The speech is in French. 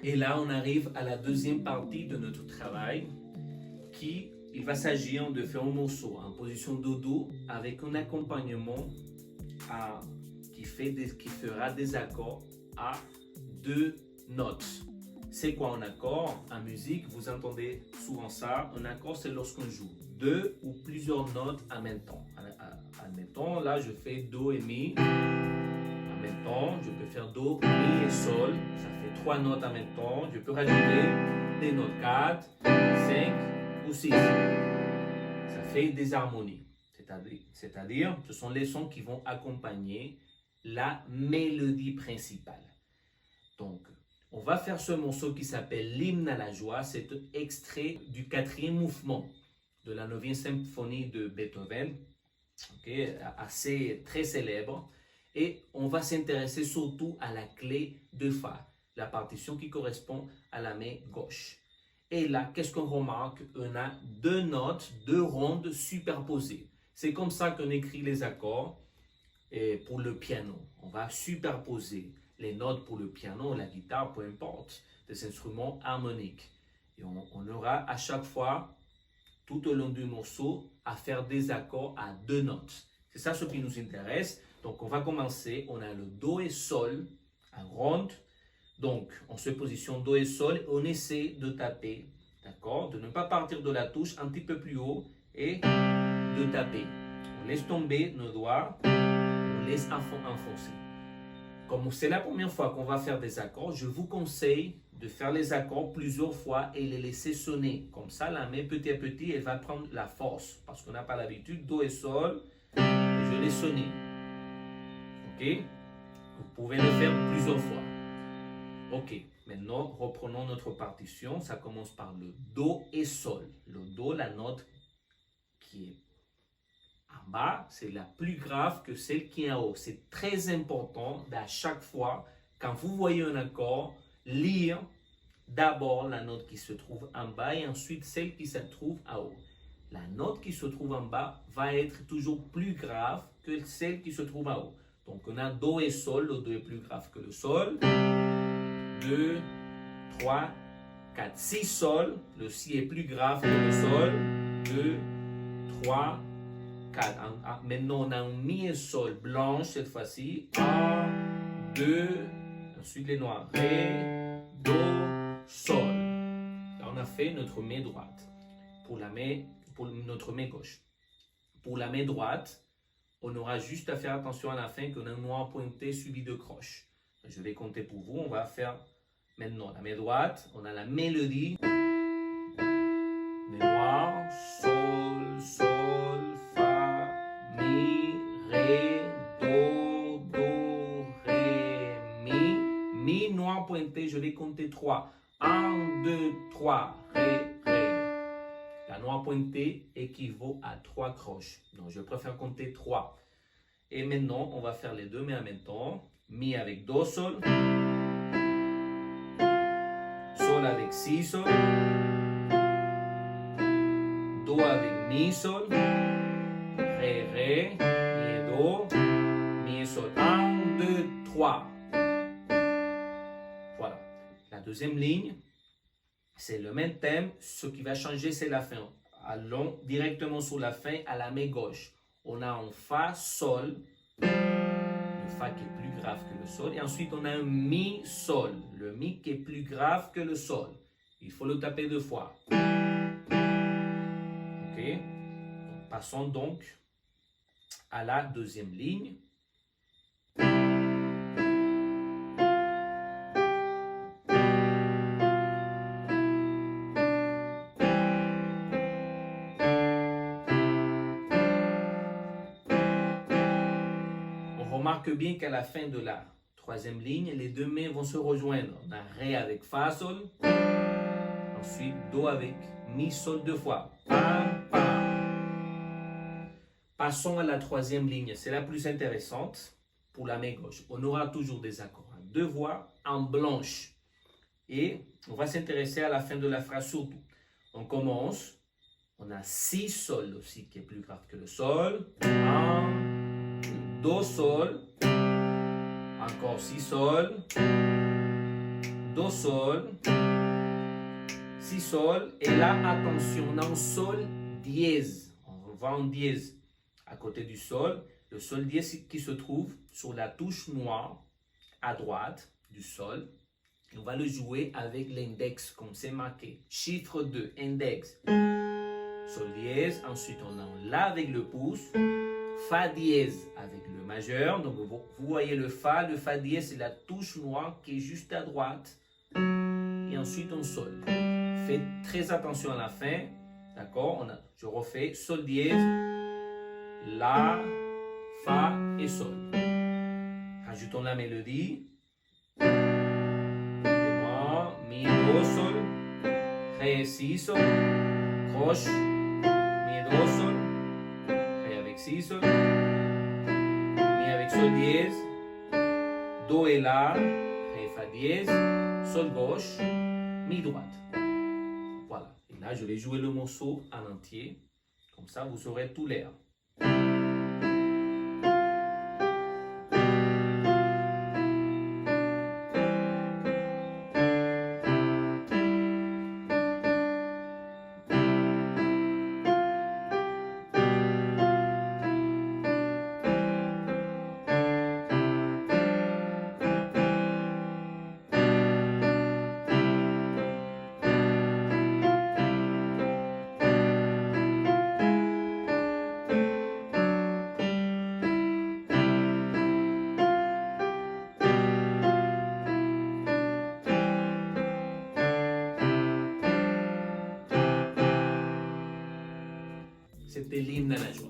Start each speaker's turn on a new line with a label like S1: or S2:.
S1: Et là, on arrive à la deuxième partie de notre travail il va s'agir de faire un morceau en position dodo avec un accompagnement qui fera des accords à deux notes. C'est quoi un accord? En musique, vous entendez souvent ça. Un accord, c'est lorsqu'on joue deux ou plusieurs notes en même temps. Admettons, là, je fais Do et Mi. En même temps, je peux faire Do, Mi et Sol. Ça fait trois notes en même temps. Je peux rajouter des notes 4, 5 ou 6. Ça fait des harmonies. C'est-à-dire, ce sont les sons qui vont accompagner la mélodie principale. Donc, on va faire ce morceau qui s'appelle l'hymne à la joie. C'est un extrait du 4e mouvement de la 9e symphonie de Beethoven, assez très célèbre. Et on va s'intéresser surtout à la clé de Fa, la partition qui correspond à la main gauche. Et là, qu'est-ce qu'on remarque? On a deux notes, deux rondes superposées. C'est comme ça qu'on écrit les accords pour le piano. On va superposer les notes pour le piano, la guitare, peu importe, des instruments harmoniques. Et on aura à chaque fois, tout au long du morceau, à faire des accords à deux notes. C'est ça ce qui nous intéresse. Donc, on va commencer. On a le Do et Sol en ronde. Donc, on se positionne Do et Sol. Et on essaie de taper, d'accord? De ne pas partir de la touche un petit peu plus haut et de taper. On laisse tomber nos doigts. On laisse enfoncer. Comme c'est la première fois qu'on va faire des accords, je vous conseille de faire les accords plusieurs fois et les laisser sonner. Comme ça, la main petit à petit, elle va prendre la force. Parce qu'on n'a pas l'habitude, Do et Sol, et je l'ai sonné. Ok? Vous pouvez le faire plusieurs fois. Ok, maintenant, reprenons notre partition. Ça commence par le Do et Sol. Le Do, la note qui est en bas, c'est la plus grave que celle qui est en haut. C'est très important d'à chaque fois, quand vous voyez un accord, lire d'abord la note qui se trouve en bas et ensuite celle qui se trouve en haut. La note qui se trouve en bas va être toujours plus grave que celle qui se trouve en haut. Donc on a Do et Sol, le Do est plus grave que le Sol. 2, 3, 4, 6 Sol, le Si est plus grave que le Sol. 2, 3, 4. Maintenant, on a un Mi et Sol blanche cette fois-ci. 1, 2, ensuite les noirs. Ré, Do, Sol. Là, on a fait notre main droite pour notre main gauche. Pour la main droite, on aura juste à faire attention à la fin qu'on a un noir pointé suivi de croche. Je vais compter pour vous. On va faire maintenant la main droite. On a la mélodie. Noir, Sol, Sol, Fa, Mi, Ré, Do, Do, Ré, Mi. Mi, noir pointé, je vais compter 3. 1, 2, 3, Ré, Ré. La noire pointée équivaut à 3 croches. Donc, je préfère compter 3. Et maintenant, on va faire les deux mains en même temps. Mi avec Do, Sol. Sol avec Si, Sol. Do avec Mi, Sol. Ré, Ré. Mi et Do. Mi et Sol. 1, 2, 3. Voilà. La deuxième ligne, c'est le même thème. Ce qui va changer, c'est la fin. Allons directement sur la fin à la main gauche. On a un Fa, Sol. Le Fa qui est plus grave que le Sol. Et ensuite, on a un Mi, Sol. Le Mi qui est plus grave que le Sol. Il faut le taper 2 fois. Ok? Passons donc à la deuxième ligne. Remarque bien qu'à la fin de la troisième ligne, les deux mains vont se rejoindre. On a Ré avec Fa, Sol. Ensuite, Do avec Mi, Sol 2 fois. Pam, pam. Passons à la troisième ligne. C'est la plus intéressante pour la main gauche. On aura toujours des accords à 2 voix en blanche. Et on va s'intéresser à la fin de la phrase surtout. On commence. On a Si, Sol aussi qui est plus grave que le Sol. 1, Do, Sol. Encore Si, Sol. Do sol, si sol, et là, attention, on a un sol dièse. On va en dièse à côté du sol. Le sol dièse qui se trouve sur la touche noire à droite du sol. Et on va le jouer avec l'index, comme c'est marqué. Chiffre 2, index. Sol dièse. Ensuite, on a la avec le pouce. Fa dièse avec le majeur. Donc, vous voyez le fa. Le fa dièse, c'est la touche noire qui est juste à droite. Et ensuite, on sol. Faites très attention à la fin. D'accord? Je refais sol dièse, la, fa et sol. Rajoutons la mélodie. Mi, do, sol, ré, si, sol, croche, mi, do, sol, ré avec si, sol, mi avec sol dièse, do et la, ré, fa dièse, sol gauche, mi droite. Voilà. Et là, je vais jouer le morceau en entier. Comme ça, vous aurez tout l'air. C'était l'hymne à la joie.